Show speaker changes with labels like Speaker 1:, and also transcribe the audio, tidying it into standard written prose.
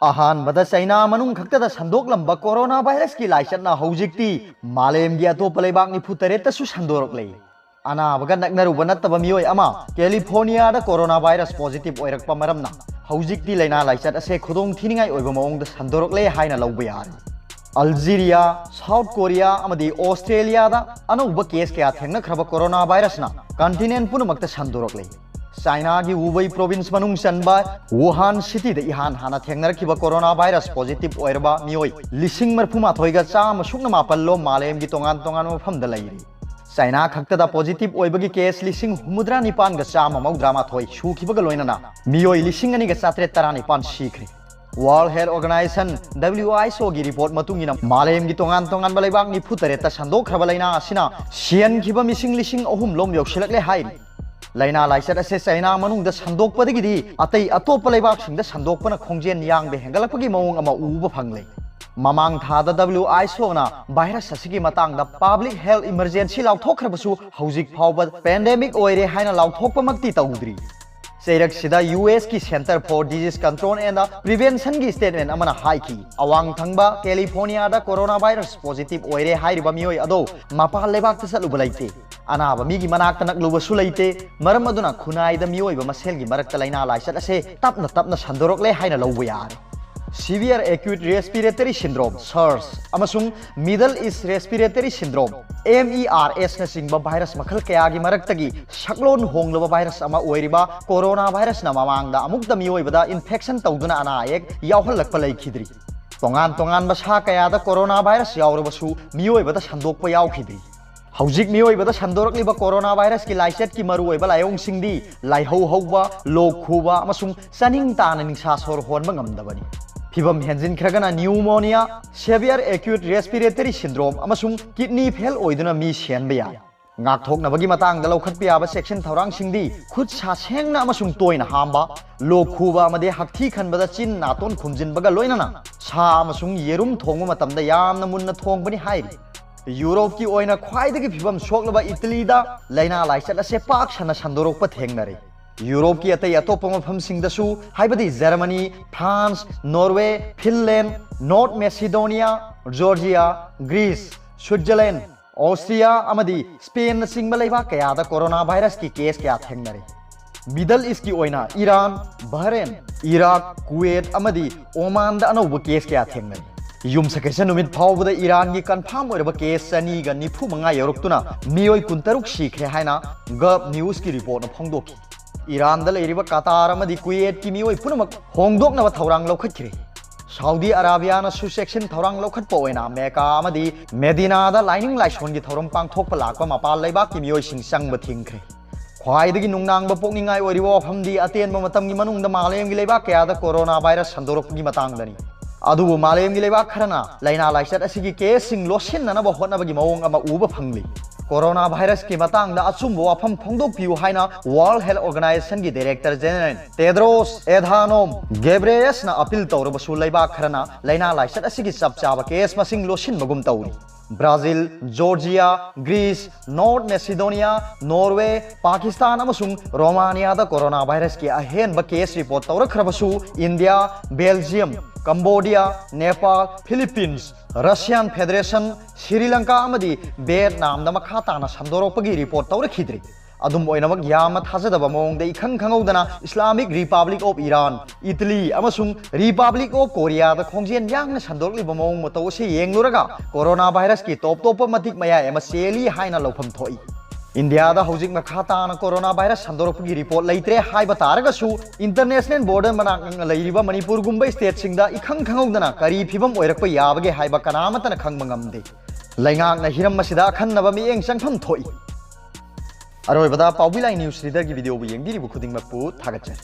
Speaker 1: अहानबद China मनुंग खक्तदा संदोकलंबा corona virus की लाइचतना हौजिक्ति मालेम गी अतोप लेबाक निफु तरेतसु संदोरकले अनाबगा नगनरुब नत्तबा मियोय अमा कैलिफोर्निया दा कोरोना वायरस पॉजिटिव ओइरकपा मरमना हौजिक्ति लाइना लाइचत असे खुदोंग थिनिंगाय ओइबा मओंगदा संदोरकले हाइना लौबा यारे अल्जीरिया साउथ कोरिया अमदी ऑस्ट्रेलिया दा अनौबा केस कया थेंगनख्रबा कोरोना वायरस ना कॉन्टिनेंट पुनमक्ता संदोरकले चाइना की वुबई प्रोविंस मनुंग चनबा वुहान सिटी द इहान हाना थेंगनरखिबा कोरोना वायरस पॉजिटिव ओइरबा मियोय लिसिंग मरफुमाथोइगा चाम सुक्ना मापल्लो मालेम की तोंगान तोंगान मफम द लैरी चाइना खक्तदा पॉजिटिव ओइबगी केस लिसिंग हुमुद्रा निपान ग चाम मौद्रामाथोइ सुखिबगा लोइनना मियोय लिसिंग अनिगा चात्रे तरा निपान सीख्रे वर्ल्ड हेल्थ ऑर्गेनाइजेशन WHO की रिपोर्ट मतुंगिना मालेम की तोंगान तोंगान बलेबाक निफु तरेता संदोखरबा लैना असिना सियनखिबा मिसिंग लिसिंग अहुम लोम यौसिलकले हाइरि लाइना लाइचत असे चाइना मनुंग संदोकपदगिदी अतै अतोप लेबाकसिंग संदोकपना खोंजेन यांबे हेंगलकपगी मौंग अमा उबा फंगले ममांग थादा WHO ना वायरस असिगी मतांगदा पब्लिक हेल्थ इमरजेंसी लाउथोखरबसु हौजिक फावबा पेंडेमिक ओइरे हाइना लाउथोकपमक्ति तौद्री चैरक सिदा US की center for disease control and prevention की स्टेटमेंट अमना हाइकी अवांग थंगबा कैलिफोर्निया दा कोरोना वायरस पॉजिटिव ओइरे हाइरिबा मियोय अदो मपाल लेबाक तसलुबा लैते अनाबा मिगी मनाक नकलुबसु लैते मरम अदुना खुनाइदा मियोयबा मसेलगी मरक्ता लाइना लाइचत असे तपना तपना संदोरकले हाइना लौबा यारे severe acute respiratory syndrome SARS अमसुंग middle east respiratory syndrome MERS न सिंगबा वायरस मखल कयागी मरक्तगी शकलोन होंगलबा वायरस अमा ओइरिबा कोरोना वायरस न ममांगदा अमुक्ता मियोयबदा इन्फेक्शन तौदुना अनायक यावहलकपा लैखिद्री तोंगान तोंगान बसा कयादा कोरोना वायरस यावरबसु मियोयबदा संदोकपा यावखिद्री हौजिक मियोयबदा संदोरकलिबा कोरोना वायरस की लाइचत की मरुओइबा लायोंगसिंगदी लाइहौ हौबा लोक खुबा अमसुंग चनिंग ताना निंसा सोर होनबा ngamdabani फिबम हेंजिन खरगना pneumonia severe acute respiratory syndrome अमसुंग किडनी फेल ओइदुना मी सेनबा याय ngakthoknabagi matangda lawkhatpi aba section thorang singdi khut sa sengna amasung toina hamba lok khuba amade hakthi khanbada chin naton khumjinbaga loinana sa amasung yerum thongba matamda yamna munna thongbani hairi Europe की ओइना ख्वाइदगी फिबम सोक्लबा Italy दा लाइना लाइचत असे पाक सना संदोरकपा थेंगनरे Europe की अतै अतोप मफमसिंगदसु हाइबदी Germany France Norway Finland North Macedonia Georgia Greece Switzerland Austria अमदी स्पेन सिंगबा लेबा कयादा कोरोना वायरस की केस क्या थेंगनरे मिडल ईस्ट की ओइना ईरान बहरेन इराक कुवैत अमदी ओमान दा अनौब केस क्या थेंगनरे यूम सकेस नुमित फावबदा ईरान की कन्फर्म ओइरबा केस चनीगा निफु मंगा यौरक्तुना मियोय कुंतरुक सीख्रे हाइना गब न्यूज की रिपोर्ट न फोंदोखि ईरान दा लेरिबा कतार अमदी कुवैत की मियोय पुनमक होंगदोकनबा थौरांग लौखत्खिरे सऊदी अरेबिया न सुसेक्शन थौरांग लौखत्पा ओइना मेका अमदी मेदिना दा लाइनिंग लाइसोन की थौरम पांगथोकपा लाकपा मपाल लेबाक की मियोय सिंग चंगबा थिंखरे ख्वाइदगी नुंगनांगबा पोकनिंगाय ओइरिबा वफमदी अतेनबा मतमगी मनुंगदा मालेमगी लेबाक कयादा कोरोना वायरस संदोरकपगी मतांगदनी अदुबु मालेमगी लेबाक खरना लाइना लाइचत असिगी केसिंग लोसिननबा होटनबगी मओंग अमा उबा फंगली कोरोना वायरस की मतांगदा अचुंबा वाफम फोंदोकपियु हाइना वर्ल्ड हेल्थ ऑर्गेनाइजेशन की director general Tedros Adhanom Ghebreyesus ना अपील तौरबसु लेबाक खरना लाइना लाइचत असिगी चपचाबा केस मसिंग लोसिनबगुम तौरी Brazil Georgia Greece North Macedonia Norway Pakistan अमसुंग रोमानिया दा कोरोना वायरस की अहेनबा केस रिपोर्ट तौरखरबसु India Belgium Cambodia Nepal Philippines Russian Federation Sri Lanka अमदी वियतनाम दा मखा ताना संदोरकपगी रिपोर्ट तौरखिद्री अदुम ओइनमक याम थाजदबा मओंगदा इखंग खंगौदना Islamic republic of Iran Italy अमसुंग रिपब्लिक ऑफ कोरिया दा खोंजेन यांगना संदोरकलिबा मओंग मतौसे येंगलुरगा कोरोना वायरस की टॉप टॉप मतिक मयाय एमा सेली हाइना लौफम थोई इंडिया दा हौजिक मखा ताना कोरोना वायरस संदोरकपगी रिपोर्ट लैत्रे हाइबा तारगसु इंटरनेशनल बॉर्डर मनाक लैरिबा मणिपुर गुंबा स्टेट सिंगदा इखंग खंगौदना करी फिबम ओइरकपा याबगे हाइबा कनामतना खंगबा ngamde लैंगाकना हिरम मसिदा खन्नबा मियेंग चंगफम थोई अरोइबदा पाउबिलाई न्यूज रीडर की वीडियो बु येंगिरिबु खुदिंगमकपु थागतचरी।